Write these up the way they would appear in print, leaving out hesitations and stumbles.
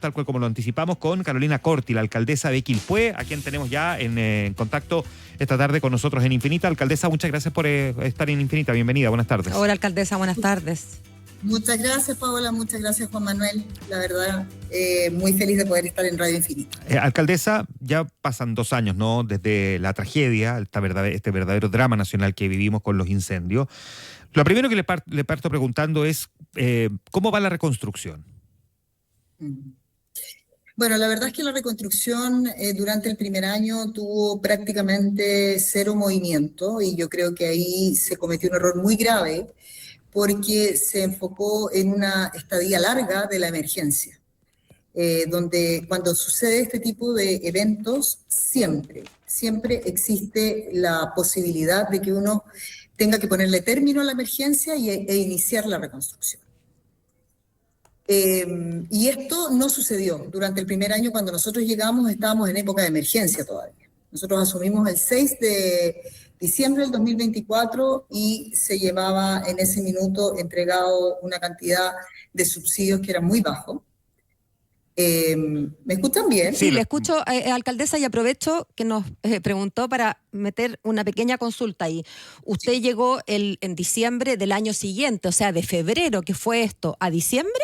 Tal cual como lo anticipamos, con Carolina Corti, la alcaldesa de Quilpué, a quien tenemos ya en contacto esta tarde con nosotros en Infinita. Alcaldesa, muchas gracias por estar en Infinita. Bienvenida, buenas tardes. Hola, alcaldesa, buenas tardes. Muchas gracias, Paola, muchas gracias, Juan Manuel. La verdad, muy feliz de poder estar en Radio Infinita. Alcaldesa, ya pasan 2 años, ¿no? Desde la tragedia, este verdadero drama nacional que vivimos con los incendios. Lo primero que le parto preguntando es, ¿cómo va la reconstrucción? Bueno, la verdad es que la reconstrucción durante el primer año tuvo prácticamente cero movimiento y yo creo que ahí se cometió un error muy grave porque se enfocó en una estadía larga de la emergencia, donde cuando sucede este tipo de eventos siempre existe la posibilidad de que uno tenga que ponerle término a la emergencia e iniciar la reconstrucción. Y esto no sucedió. Durante el primer año, cuando nosotros llegamos, estábamos en época de emergencia todavía. Nosotros asumimos el 6 de diciembre del 2024 y se llevaba en ese minuto entregado una cantidad de subsidios que era muy bajo. ¿Me escuchan bien? Sí, le escucho, alcaldesa, y aprovecho que nos preguntó para meter una pequeña consulta ahí. Usted llegó en diciembre del año siguiente, o sea, de febrero, ¿qué fue esto? ¿A diciembre?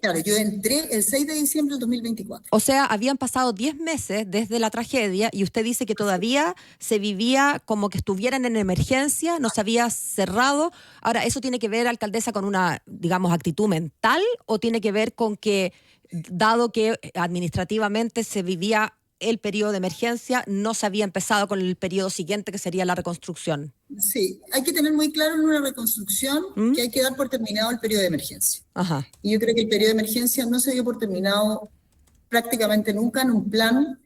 Claro, yo entré el 6 de diciembre del 2024. O sea, habían pasado 10 meses desde la tragedia y usted dice que todavía se vivía como que estuvieran en emergencia, no se había cerrado. Ahora, ¿eso tiene que ver, alcaldesa, con una, digamos, actitud mental o tiene que ver con que, dado que administrativamente se vivía el periodo de emergencia, no se había empezado con el periodo siguiente que sería la reconstrucción? Sí, hay que tener muy claro en una reconstrucción que hay que dar por terminado el periodo de emergencia. Ajá. Y yo creo que el periodo de emergencia no se dio por terminado prácticamente nunca en un plan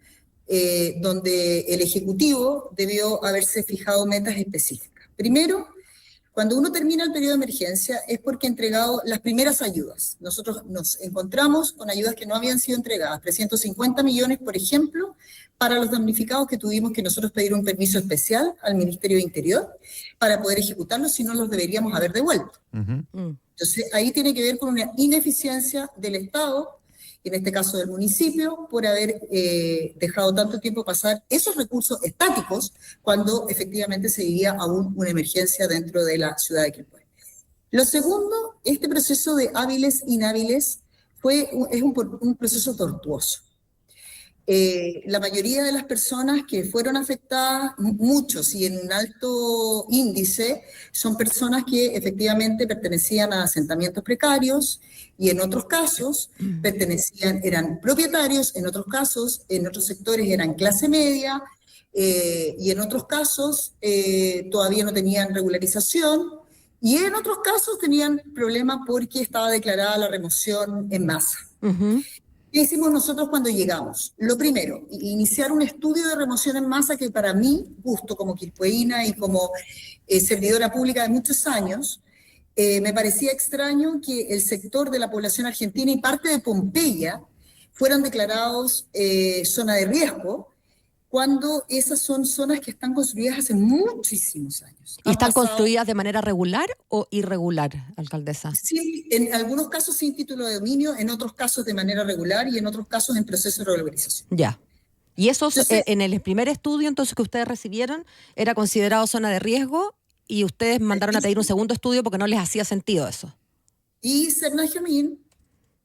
donde el Ejecutivo debió haberse fijado metas específicas. Primero, cuando uno termina el periodo de emergencia es porque ha entregado las primeras ayudas. Nosotros nos encontramos con ayudas que no habían sido entregadas, 350 millones, por ejemplo, para los damnificados que tuvimos que nosotros pedir un permiso especial al Ministerio de Interior para poder ejecutarlos, si no los deberíamos haber devuelto. Entonces, ahí tiene que ver con una ineficiencia del Estado, en este caso del municipio, por haber dejado tanto tiempo pasar esos recursos estáticos cuando efectivamente se vivía aún una emergencia dentro de la ciudad de Quilpué. Lo segundo, este proceso de hábiles-inhábiles es un proceso tortuoso. La mayoría de las personas que fueron afectadas, muchos y en un alto índice, son personas que efectivamente pertenecían a asentamientos precarios y en otros casos eran propietarios, en otros casos, en otros sectores eran clase media y en otros casos todavía no tenían regularización y en otros casos tenían problemas porque estaba declarada la remoción en masa. ¿Qué hicimos nosotros cuando llegamos? Lo primero, iniciar un estudio de remoción en masa que para mí, gusto como quilpueína y como servidora pública de muchos años, me parecía extraño que el sector de la población argentina y parte de Pompeya fueran declarados zona de riesgo, cuando esas son zonas que están construidas hace muchísimos años. ¿Y están construidas de manera regular o irregular, alcaldesa? Sí, en algunos casos sin título de dominio, en otros casos de manera regular y en otros casos en proceso de regularización. Ya. ¿Y esos, en el primer estudio entonces que ustedes recibieron, era considerado zona de riesgo y ustedes mandaron a pedir un segundo estudio porque no les hacía sentido eso? Y Cernajamín,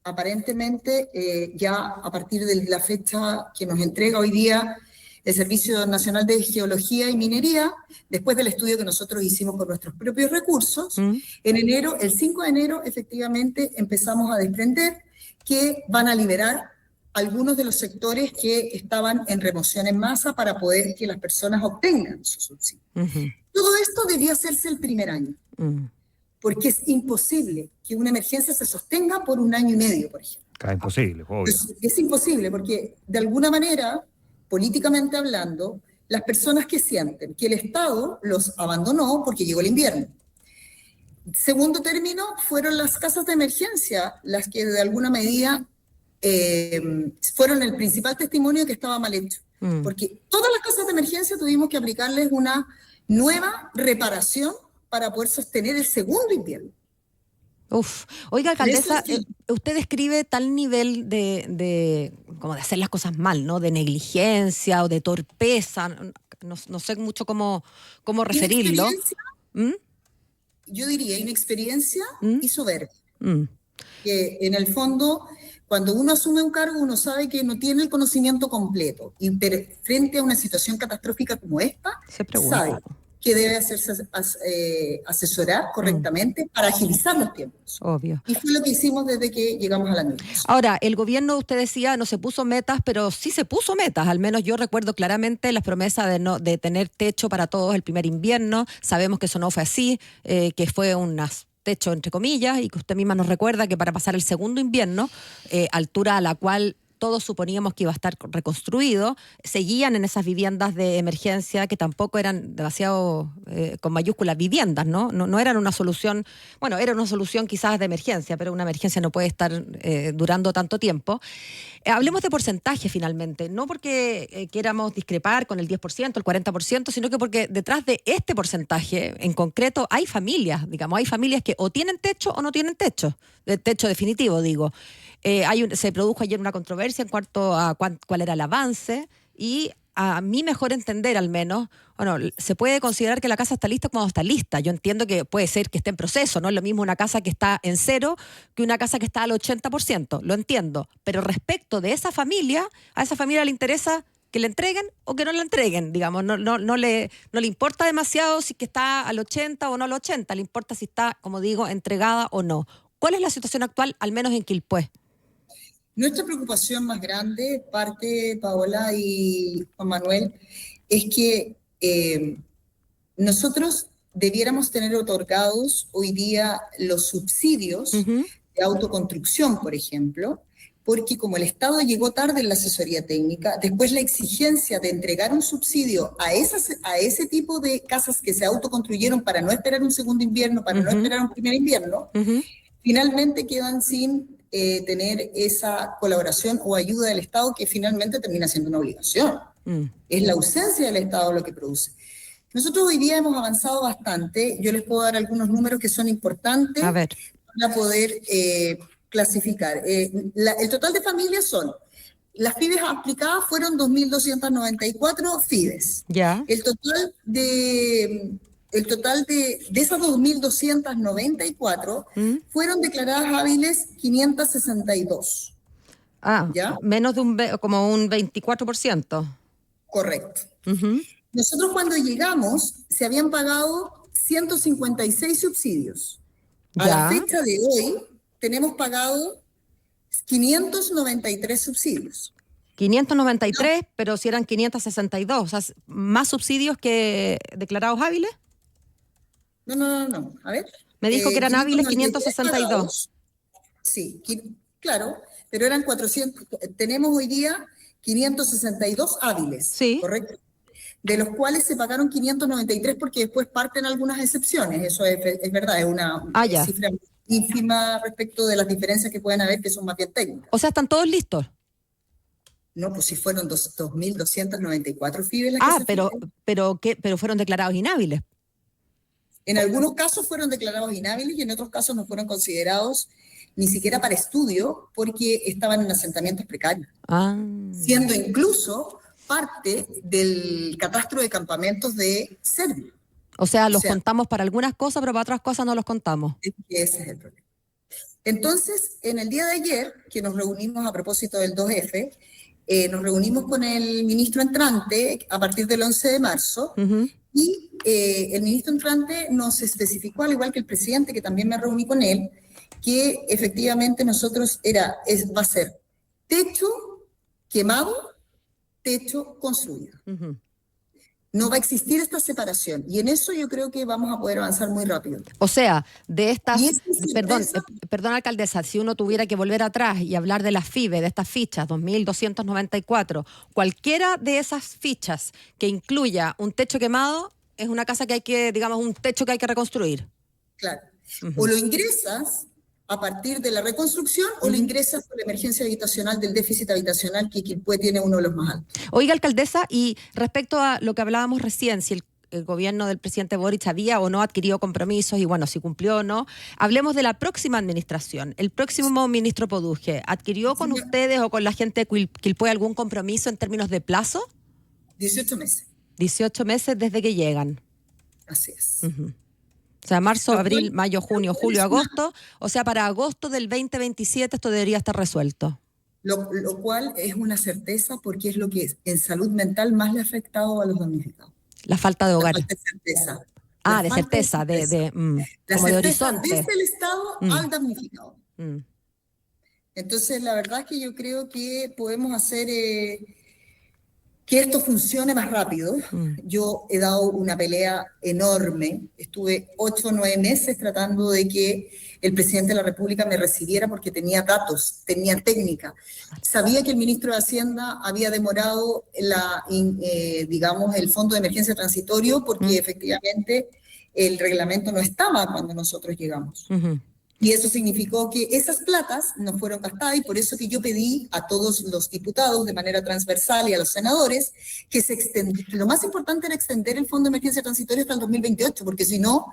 aparentemente, ya a partir de la fecha que nos entrega hoy día el Servicio Nacional de Geología y Minería, después del estudio que nosotros hicimos con nuestros propios recursos, en enero, el 5 de enero, efectivamente, empezamos a desprender que van a liberar algunos de los sectores que estaban en remoción en masa para poder que las personas obtengan su subsidio. Todo esto debía hacerse el primer año, porque es imposible que una emergencia se sostenga por 1 año y medio, por ejemplo. Es imposible, obvio. Es imposible, porque de alguna manera, políticamente hablando, las personas que sienten que el Estado los abandonó porque llegó el invierno. Segundo término, fueron las casas de emergencia las que de alguna medida fueron el principal testimonio de que estaba mal hecho. Porque todas las casas de emergencia tuvimos que aplicarles una nueva reparación para poder sostener el segundo invierno. Uf. Oiga, Por eso alcaldesa, sí. usted describe tal nivel como de hacer las cosas mal, ¿no? De negligencia o de torpeza. No sé mucho cómo referirlo. Inexperiencia, ¿Mm? yo diría inexperiencia ¿Mm? y soberbia. ¿Mm? Que en el fondo, cuando uno asume un cargo, uno sabe que no tiene el conocimiento completo y frente a una situación catastrófica como esta, Se pregunta. sabe que debe hacerse asesorar Mm, correctamente para agilizar los tiempos. obvio. Y fue lo que hicimos desde que llegamos a la administración. Ahora, el gobierno, usted decía, no se puso metas, pero sí se puso metas. Al menos yo recuerdo claramente las promesas de tener techo para todos el primer invierno. Sabemos que eso no fue así, que fue un techo entre comillas, y que usted misma nos recuerda que para pasar el segundo invierno, altura a la cual todos suponíamos que iba a estar reconstruido, seguían en esas viviendas de emergencia que tampoco eran demasiado, con mayúsculas, viviendas, ¿no? No eran una solución, bueno, era una solución quizás de emergencia, pero una emergencia no puede estar durando tanto tiempo. Hablemos de porcentaje finalmente, no porque queramos discrepar con el 10%, el 40%, sino que porque detrás de este porcentaje en concreto hay familias, digamos, hay familias que o tienen techo o no tienen techo, de techo definitivo, digo. Se produjo ayer una controversia en cuanto a cuál era el avance y a mi mejor entender al menos, bueno, se puede considerar que la casa está lista cuando está lista. Yo entiendo que puede ser que esté en proceso, no es lo mismo una casa que está en cero que una casa que está al 80%, lo entiendo. Pero respecto de esa familia, a esa familia le interesa que le entreguen o que no le entreguen, digamos, no le importa demasiado si que está al 80 o no al 80, le importa si está, como digo, entregada o no. ¿Cuál es la situación actual, al menos en Quilpué? Nuestra preocupación más grande, parte Paola y Juan Manuel, es que nosotros debiéramos tener otorgados hoy día los subsidios Uh-huh. de autoconstrucción, por ejemplo, porque como el Estado llegó tarde en la asesoría técnica, después la exigencia de entregar un subsidio a ese tipo de casas que se autoconstruyeron para no esperar un segundo invierno, para no esperar un primer invierno, Uh-huh. finalmente quedan sin tener esa colaboración o ayuda del Estado que finalmente termina siendo una obligación. Es la ausencia del Estado lo que produce. Nosotros hoy día hemos avanzado bastante. Yo les puedo dar algunos números que son importantes A ver. para poder clasificar. El total de familias las FIDES aplicadas fueron 2.294 FIDES. Ya. El total de esas 2.294 fueron declaradas hábiles 562. ¿Ya? Menos de como un 24%. Correcto. Uh-huh. Nosotros cuando llegamos se habían pagado 156 subsidios. A la fecha de hoy tenemos pagado 593 subsidios. 593, pero si eran 562, o sea, más subsidios que declarados hábiles. No. A ver. Me dijo que eran hábiles 562. Sí, claro, pero eran 400. Tenemos hoy día 562 hábiles, sí. ¿Correcto? De los cuales se pagaron 593 porque después parten algunas excepciones. Eso es verdad, es una cifra ínfima respecto de las diferencias que pueden haber, que son más bien técnicas. O sea, ¿están todos listos? No, pues si fueron 2.294 FIBES las que pero fueron declarados inhábiles. En algunos casos fueron declarados inhábiles y en otros casos no fueron considerados ni siquiera para estudio porque estaban en asentamientos precarios. Siendo incluso parte del catastro de campamentos de Serbia. O sea, los contamos para algunas cosas, pero para otras cosas no los contamos. Ese es el problema. Entonces, en el día de ayer, que nos reunimos a propósito del 2F, nos reunimos con el ministro entrante a partir del 11 de marzo, y el ministro entrante nos especificó, al igual que el presidente, que también me reuní con él, que efectivamente nosotros va a ser techo quemado, techo construido. No va a existir esta separación, y en eso yo creo que vamos a poder avanzar muy rápido. O sea, de estas, perdón, alcaldesa, si uno tuviera que volver atrás y hablar de las FIBE, de estas fichas, 2.294, cualquiera de esas fichas que incluya un techo quemado, es una casa que hay que, digamos, un techo que hay que reconstruir. Claro. O lo ingresas a partir de la reconstrucción o lo ingresas por la emergencia habitacional del déficit habitacional que Quilpué tiene uno de los más altos. Oiga, alcaldesa, y respecto a lo que hablábamos recién, si el gobierno del presidente Boric había o no adquirido compromisos y bueno, si cumplió o no. Hablemos de la próxima administración. El próximo ministro Poduje, ¿adquirió con ustedes o con la gente de Quilpué algún compromiso en términos de plazo? 18 meses. 18 meses desde que llegan. Así es. O sea, marzo, abril, mayo, junio, julio, agosto. O sea, para agosto del 2027 esto debería estar resuelto. Lo cual es una certeza porque es lo que en salud mental más le ha afectado a los damnificados. La falta de hogar. La falta de certeza. De certeza, como de horizonte. Desde el Estado al damnificado. Entonces, la verdad es que yo creo que podemos hacer que esto funcione más rápido. Yo he dado una pelea enorme. Estuve 8 o 9 meses tratando de que el presidente de la República me recibiera porque tenía datos, tenía técnica. Sabía que el ministro de Hacienda había demorado digamos, el fondo de emergencia transitorio porque efectivamente el reglamento no estaba cuando nosotros llegamos. Y eso significó que esas platas no fueron gastadas y por eso que yo pedí a todos los diputados de manera transversal y a los senadores que se extendiera. Lo más importante era extender el Fondo de Emergencia Transitoria hasta el 2028, porque si no,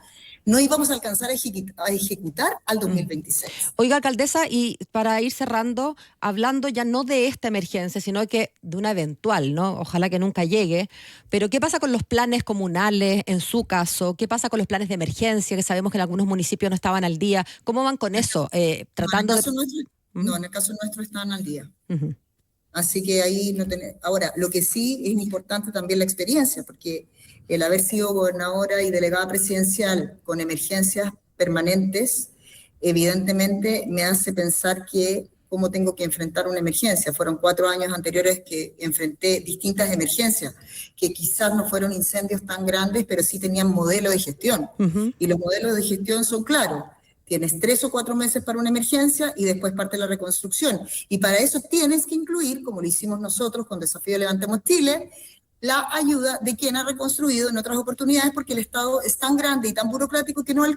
no íbamos a alcanzar a ejecutar al 2026. Oiga, alcaldesa, y para ir cerrando, hablando ya no de esta emergencia, sino que de una eventual, ¿no? Ojalá que nunca llegue, pero ¿qué pasa con los planes comunales en su caso? ¿Qué pasa con los planes de emergencia, que sabemos que en algunos municipios no estaban al día? ¿Cómo van con eso? Tratando en el caso nuestro están al día. Así que ahí no tenemos. Ahora, lo que sí es importante también la experiencia, porque el haber sido gobernadora y delegada presidencial con emergencias permanentes, evidentemente me hace pensar que cómo tengo que enfrentar una emergencia. Fueron 4 años anteriores que enfrenté distintas emergencias, que quizás no fueron incendios tan grandes, pero sí tenían modelo de gestión. Y los modelos de gestión son claros. Tienes 3 o 4 meses para una emergencia y después parte la reconstrucción. Y para eso tienes que incluir, como lo hicimos nosotros con Desafío Levantemos Chile, la ayuda de quien ha reconstruido en otras oportunidades, porque el Estado es tan grande y tan burocrático que no alcanza.